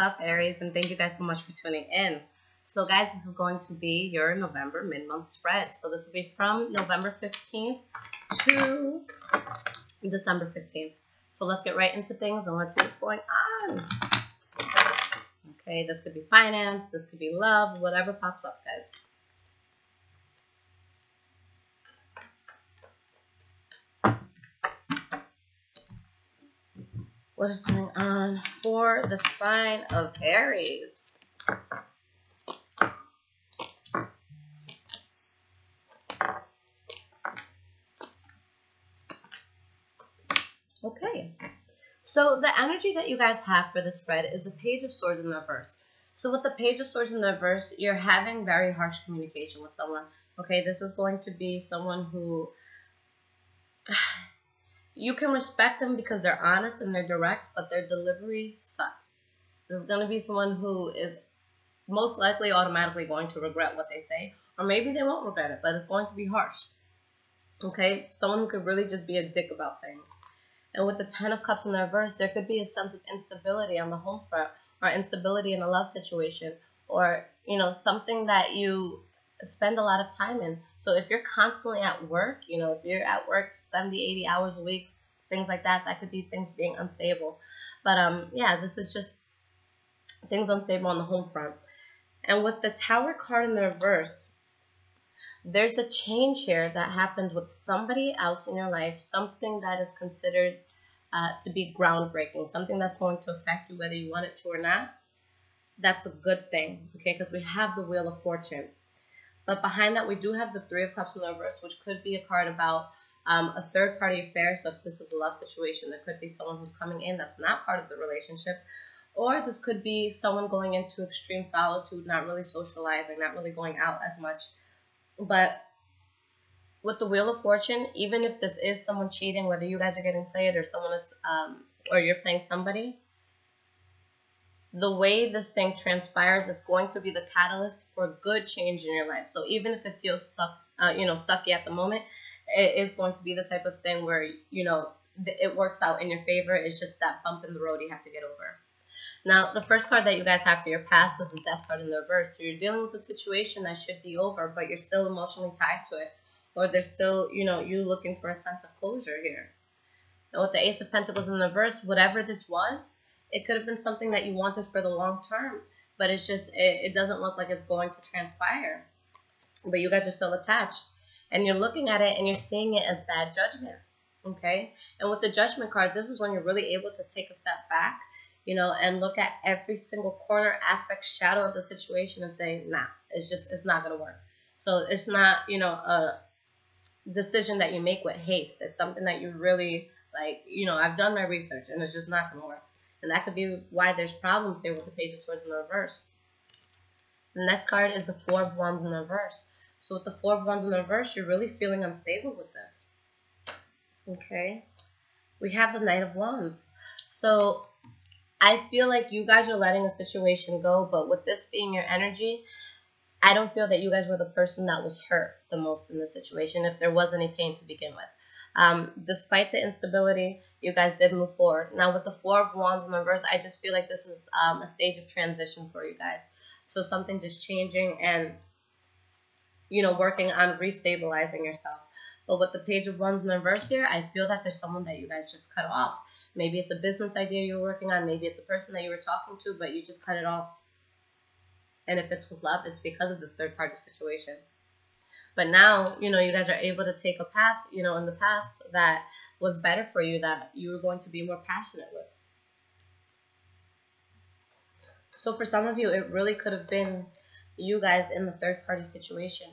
up, Aries? And thank you guys so much for tuning in. So, guys, this is going to be your November mid-month spread. So this will be from November 15th to December 15th. So let's get right into things and let's see what's going on. Okay, this could be finance, this could be love, whatever pops up, guys. What is going on for the sign of Aries? Okay, so the energy that you guys have for the spread is the Page of Swords in reverse. So with the Page of Swords in reverse, you're having very harsh communication with someone. Okay, this is going to be someone who you can respect them because they're honest and they're direct, but their delivery sucks. This is going to be someone who is most likely automatically going to regret what they say, or maybe they won't regret it, but it's going to be harsh. Okay, someone who could really just be a dick about things. And with the Ten of Cups in the reverse, there could be a sense of instability on the home front, or instability in a love situation, or, you know, something that you spend a lot of time in. So if you're constantly at work, you know, if you're at work 70, 80 hours a week, things like that, that could be things being unstable. But yeah, this is just things unstable on the home front. And with the Tower card in the reverse, there's a change here that happened with somebody else in your life, something that is considered to be groundbreaking, something that's going to affect you whether you want it to or not. That's a good thing, okay, because we have the Wheel of Fortune. But behind that, we do have the Three of Cups in the reverse, which could be a card about a third-party affair. So if this is a love situation, there could be someone who's coming in that's not part of the relationship. Or this could be someone going into extreme solitude, not really socializing, not really going out as much. But with the Wheel of Fortune, even if this is someone cheating, whether you guys are getting played or someone is, or you're playing somebody, the way this thing transpires is going to be the catalyst for good change in your life. So even if it feels sucky at the moment, it is going to be the type of thing where, you know, it works out in your favor. It's just that bump in the road you have to get over. Now, the first card that you guys have for your past is the Death card in the reverse. So you're dealing with a situation that should be over, but you're still emotionally tied to it. Or there's still, you know, you looking for a sense of closure here. And with the Ace of Pentacles in the reverse, whatever this was, it could have been something that you wanted for the long term. But it's just, it doesn't look like it's going to transpire. But you guys are still attached. And you're looking at it and you're seeing it as bad judgment. Okay? And with the Judgment card, this is when you're really able to take a step back, you know, and look at every single corner, aspect, shadow of the situation and say, nah, it's not going to work. So it's not, you know, a decision that you make with haste. It's something that you really, like, you know, I've done my research and it's just not going to work. And that could be why there's problems here with the Page of Swords in the reverse. The next card is the Four of Wands in the reverse. So with the Four of Wands in the reverse, you're really feeling unstable with this. Okay. We have the Knight of Wands. So I feel like you guys are letting a situation go, but with this being your energy, I don't feel that you guys were the person that was hurt the most in this situation, if there was any pain to begin with. Despite the instability, you guys did move forward. Now with the Four of Wands in the reverse, I just feel like this is a stage of transition for you guys. So something just changing and, you know, working on restabilizing yourself. But with the Page of Wands in the reverse here, I feel that there's someone that you guys just cut off. Maybe it's a business idea you were working on. Maybe it's a person that you were talking to, but you just cut it off. And if it's with love, it's because of this third-party situation. But now, you know, you guys are able to take a path, you know, in the past that was better for you, that you were going to be more passionate with. So for some of you, it really could have been you guys in the third-party situation.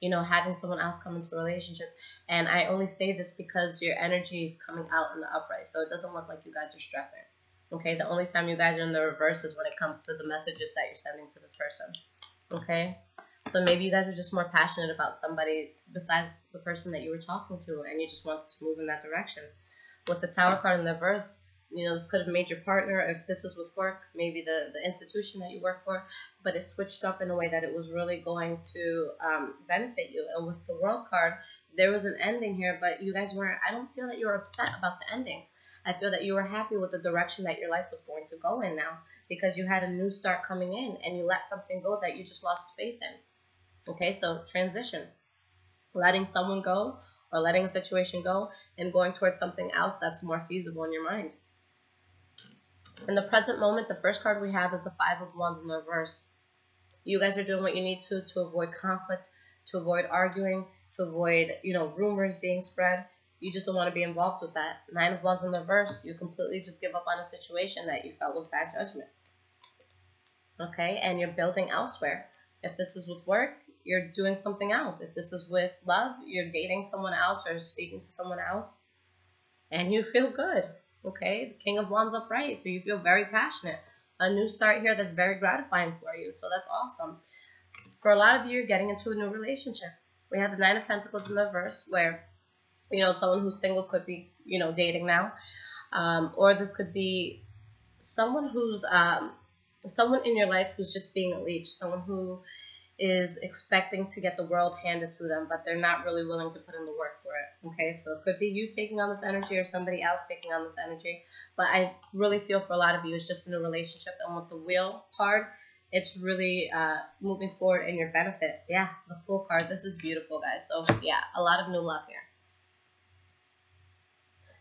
You know, having someone else come into a relationship. And I only say this because your energy is coming out in the upright. So it doesn't look like you guys are stressing. Okay, the only time you guys are in the reverse is when it comes to the messages that you're sending to this person. Okay, so maybe you guys are just more passionate about somebody besides the person that you were talking to, and you just wanted to move in that direction. With the Tower card in the reverse, you know, this could have made your partner, if this is with work, maybe the institution that you work for, but it switched up in a way that it was really going to benefit you. And with the World card, there was an ending here, but you guys weren't, I don't feel that you were upset about the ending. I feel that you were happy with the direction that your life was going to go in now, because you had a new start coming in and you let something go that you just lost faith in. Okay, so transition. Letting someone go or letting a situation go and going towards something else that's more feasible in your mind. In the present moment, the first card we have is the Five of Wands in the reverse. You guys are doing what you need to avoid conflict, to avoid arguing, to avoid, rumors being spread. You just don't want to be involved with that. Nine of Wands in the reverse, you completely just give up on a situation that you felt was bad judgment. Okay, and you're building elsewhere. If this is with work, you're doing something else. If this is with love, you're dating someone else or speaking to someone else, and you feel good. Okay, the King of Wands upright, so you feel very passionate. A new start here that's very gratifying for you, so that's awesome. For a lot of you, you're getting into a new relationship. We have the Nine of Pentacles in the reverse, where, someone who's single could be, dating now. Or this could be someone who's, someone in your life who's just being a leech, someone who is expecting to get the world handed to them, but they're not really willing to put in the work for it. Okay, so it could be you taking on this energy or somebody else taking on this energy, but I really feel for a lot of you it's just a new relationship, and with the Wheel card, it's really moving forward in your benefit. Yeah, the Fool card, this is beautiful, guys. So yeah, a lot of new love here.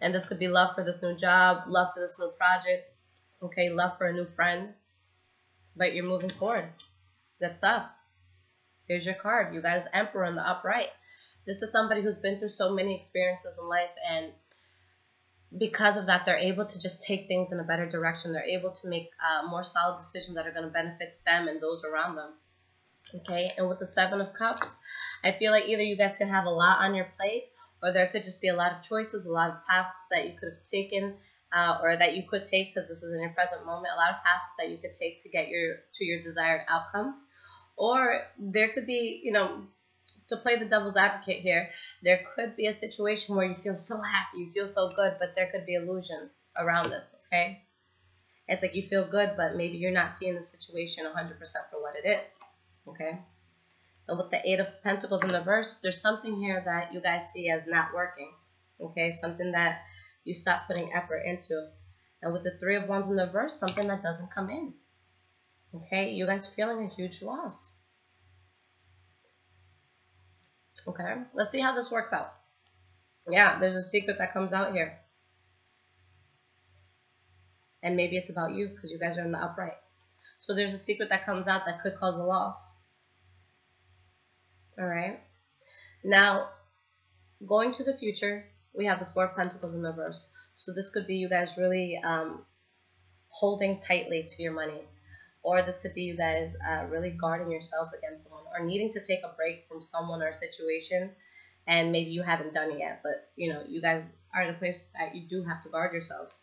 And this could be love for this new job, love for this new project, okay, love for a new friend, but you're moving forward. Good stuff. Here's your card. You guys, Emperor in the upright. This is somebody who's been through so many experiences in life, and because of that, they're able to just take things in a better direction. They're able to make more solid decisions that are going to benefit them and those around them. Okay, and with the Seven of Cups, I feel like either you guys could have a lot on your plate, or there could just be a lot of choices, a lot of paths that you could have taken, or that you could take, because this is in your present moment, a lot of paths that you could take to get to your desired outcome. Or there could be, to play the devil's advocate here, there could be a situation where you feel so happy, you feel so good, but there could be illusions around this, okay? It's like you feel good, but maybe you're not seeing the situation 100% for what it is, okay? And with the Eight of Pentacles in the reverse, there's something here that you guys see as not working, okay? Something that you stop putting effort into. And with the Three of Wands in the reverse, something that doesn't come in. Okay, you guys feeling a huge loss. Okay, let's see how this works out. Yeah, there's a secret that comes out here. And maybe it's about you because you guys are in the upright. So there's a secret that comes out that could cause a loss. All right. Now, going to the future, we have the Four of Pentacles in the reverse. So this could be you guys really holding tightly to your money. Or this could be you guys really guarding yourselves against someone, or needing to take a break from someone or a situation, and maybe you haven't done it yet, but you guys are in a place that you do have to guard yourselves.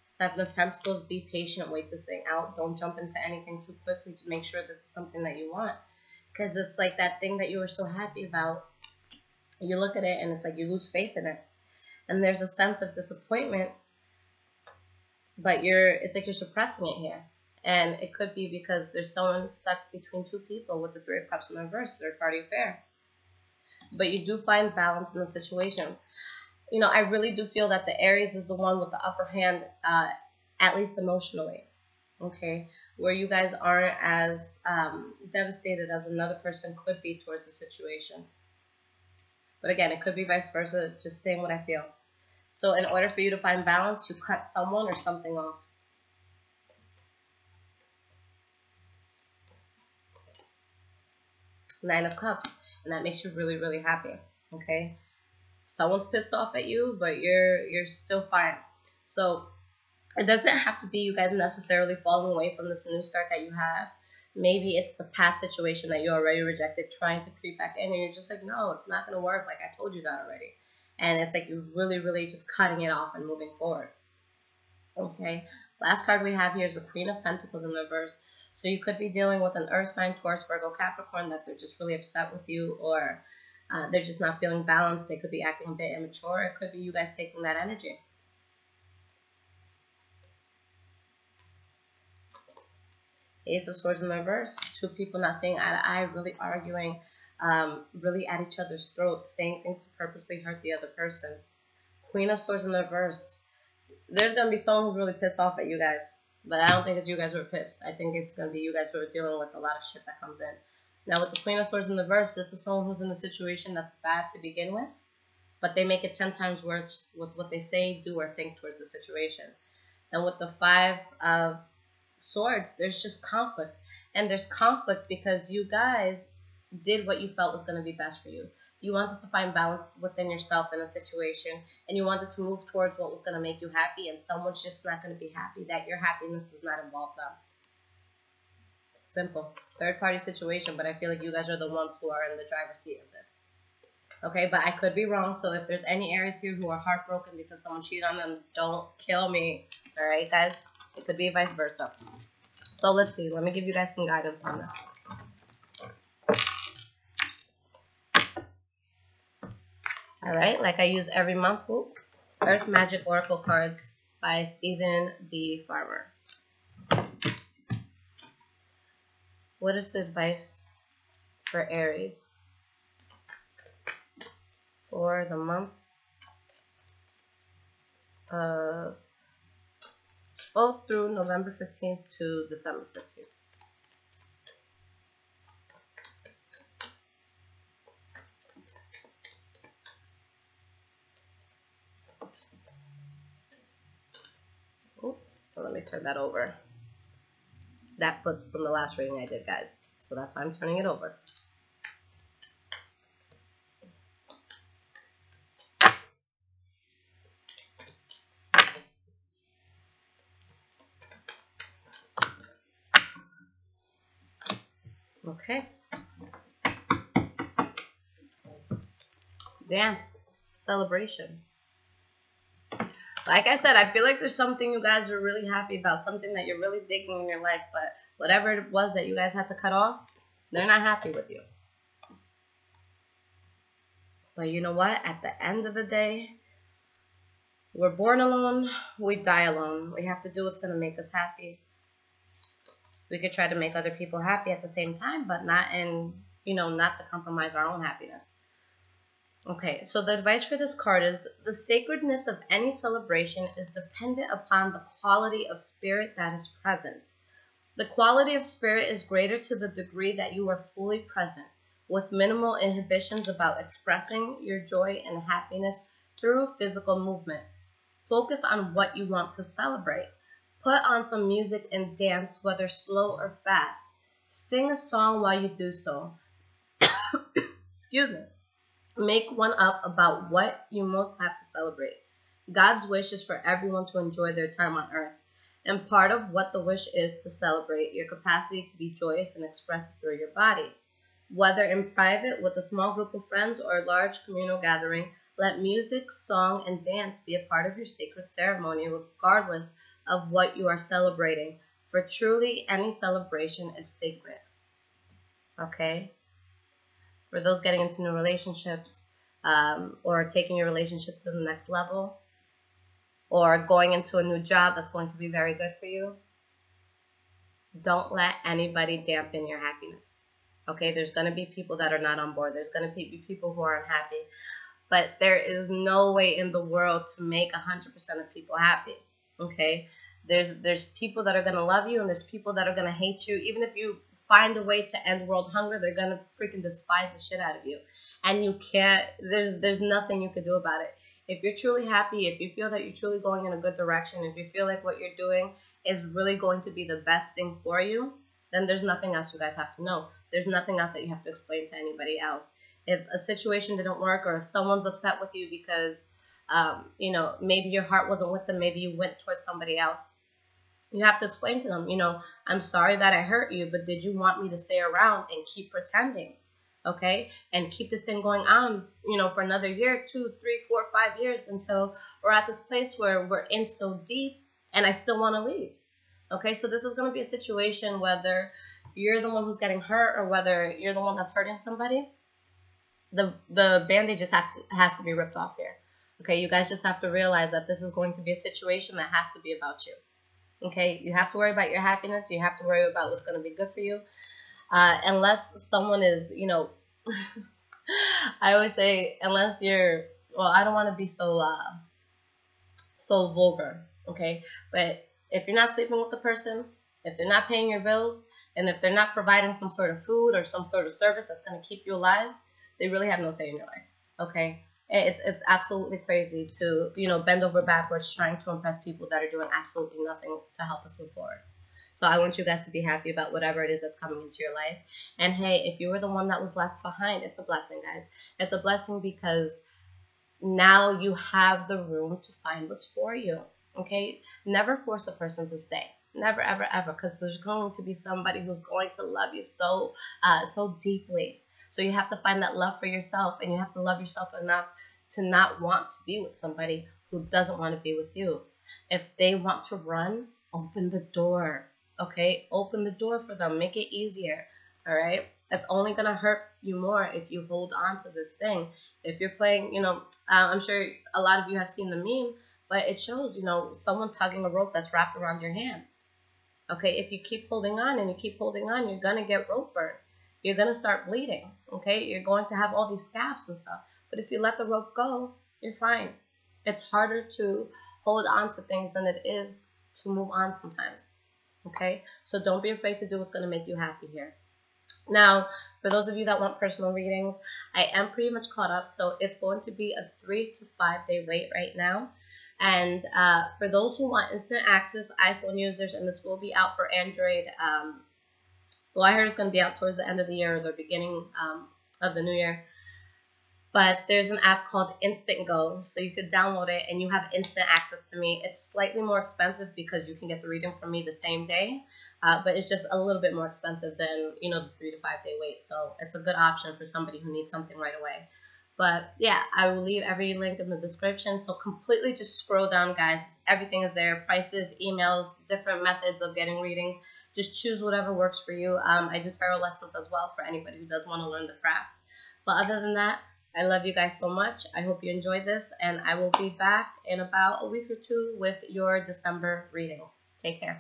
Seven of Pentacles, be patient, wait this thing out. Don't jump into anything too quickly to make sure this is something that you want, because it's like that thing that you were so happy about. You look at it and it's like you lose faith in it, and there's a sense of disappointment. But it's like you're suppressing it here. And it could be because there's someone stuck between two people with the Three of Cups in the reverse, third party affair. But you do find balance in the situation. I really do feel that the Aries is the one with the upper hand, at least emotionally. Okay? Where you guys aren't as devastated as another person could be towards the situation. But again, it could be vice versa, just saying what I feel. So in order for you to find balance, you cut someone or something off. Nine of Cups, and that makes you really, really happy. Okay, someone's pissed off at you, but you're still fine. So it doesn't have to be you guys necessarily falling away from this new start that you have. Maybe it's the past situation that you already rejected, trying to creep back in, and you're just like, no, it's not gonna work. Like I told you that already. And it's like you're really, really just cutting it off and moving forward. Okay. Last card we have here is the Queen of Pentacles in reverse. So you could be dealing with an Earth sign, Taurus, Virgo, Capricorn, that they're just really upset with you, or they're just not feeling balanced. They could be acting a bit immature. It could be you guys taking that energy. Ace of Swords in reverse. Two people not seeing eye to eye, really arguing, really at each other's throats, saying things to purposely hurt the other person. Queen of Swords in the reverse. There's going to be someone who's really pissed off at you guys. But I don't think it's you guys who are pissed. I think it's going to be you guys who are dealing with a lot of shit that comes in. Now, with the Queen of Swords in the reverse, this is someone who's in a situation that's bad to begin with. But they make it 10 times worse with what they say, do, or think towards the situation. And with the Five of Swords, there's just conflict. And there's conflict because you guys did what you felt was going to be best for you. You wanted to find balance within yourself in a situation, and you wanted to move towards what was going to make you happy, and someone's just not going to be happy that your happiness does not involve them. Simple. Third-party situation, but I feel like you guys are the ones who are in the driver's seat of this. Okay, but I could be wrong, so if there's any Aries here who are heartbroken because someone cheated on them, don't kill me. All right, guys? It could be vice versa. So let's see. Let me give you guys some guidance on this. All right, like I use every month, Earth Magic Oracle cards by Stephen D. Farmer. What is the advice for Aries for the month of through November 15th to December 15th? So let me turn that over. That flipped from the last reading I did, guys. So that's why I'm turning it over. Okay. Dance. Celebration. Like I said, I feel like there's something you guys are really happy about, something that you're really digging in your life, but whatever it was that you guys had to cut off, they're not happy with you. But you know what? At the end of the day, we're born alone, we die alone. We have to do what's going to make us happy. We could try to make other people happy at the same time, but not not to compromise our own happiness. Okay, so the advice for this card is the sacredness of any celebration is dependent upon the quality of spirit that is present. The quality of spirit is greater to the degree that you are fully present, with minimal inhibitions about expressing your joy and happiness through physical movement. Focus on what you want to celebrate. Put on some music and dance, whether slow or fast. Sing a song while you do so. Excuse me. Make one up about what you most have to celebrate. God's wish is for everyone to enjoy their time on earth. And part of what the wish is to celebrate your capacity to be joyous and express it through your body. Whether in private with a small group of friends or a large communal gathering, let music, song, and dance be a part of your sacred ceremony regardless of what you are celebrating. For truly, any celebration is sacred. Okay? For those getting into new relationships, or taking your relationship to the next level, or going into a new job that's going to be very good for you, don't let anybody dampen your happiness. Okay, there's going to be people that are not on board. There's going to be people who are unhappy. But there is no way in the world to make 100% of people happy. Okay, there's people that are going to love you, and there's people that are going to hate you. Even if you find a way to end world hunger, they're going to freaking despise the shit out of you. And you can't, there's nothing you can do about it. If you're truly happy, if you feel that you're truly going in a good direction, if you feel like what you're doing is really going to be the best thing for you, then there's nothing else you guys have to know. There's nothing else that you have to explain to anybody else. If a situation didn't work, or if someone's upset with you because, maybe your heart wasn't with them, maybe you went towards somebody else, you have to explain to them, I'm sorry that I hurt you, but did you want me to stay around and keep pretending? Okay? And keep this thing going on, for another year, 2, 3, 4, 5 years until we're at this place where we're in so deep and I still want to leave. Okay? So this is going to be a situation whether you're the one who's getting hurt or whether you're the one that's hurting somebody. The Band-Aid just has to be ripped off here. Okay? You guys just have to realize that this is going to be a situation that has to be about you. Okay, you have to worry about your happiness. You have to worry about what's going to be good for you. Unless someone is, I always say, unless you're, well, I don't want to be so so vulgar, okay? But if you're not sleeping with the person, if they're not paying your bills, and if they're not providing some sort of food or some sort of service that's going to keep you alive, they really have no say in your life, okay? It's absolutely crazy to, you know, bend over backwards trying to impress people that are doing absolutely nothing to help us move forward. So I want you guys to be happy about whatever it is that's coming into your life. And hey, if you were the one that was left behind, it's a blessing, guys. It's a blessing because now you have the room to find what's for you, okay? Never force a person to stay. Never, ever, ever, because there's going to be somebody who's going to love you so deeply. So you have to find that love for yourself, and you have to love yourself enough to not want to be with somebody who doesn't want to be with you. If they want to run, open the door, okay? Open the door for them. Make it easier, all right? That's only going to hurt you more if you hold on to this thing. If you're playing, you know, I'm sure a lot of you have seen the meme, but it shows, you know, someone tugging a rope that's wrapped around your hand. Okay, if you keep holding on and you keep holding on, you're going to get rope burn. You're going to start bleeding, okay? You're going to have all these scabs and stuff. But if you let the rope go, you're fine. It's harder to hold on to things than it is to move on sometimes, okay? So don't be afraid to do what's going to make you happy here. Now, for those of you that want personal readings, I am pretty much caught up. So it's going to be a 3 to 5 day wait right now. And for those who want instant access, iPhone users, and this will be out for Android. Well, I heard it's going to be out towards the end of the year or the beginning of the new year. But there's an app called InstantGo, so you could download it and you have instant access to me. It's slightly more expensive because you can get the reading from me the same day, but it's just a little bit more expensive than, you know, the 3 to 5 day wait. So it's a good option for somebody who needs something right away. But yeah, I will leave every link in the description. So completely just scroll down, guys. Everything is there. Prices, emails, different methods of getting readings. Just choose whatever works for you. I do tarot lessons as well for anybody who does want to learn the craft. But other than that, I love you guys so much. I hope you enjoyed this, and I will be back in about a week or two with your December readings. Take care.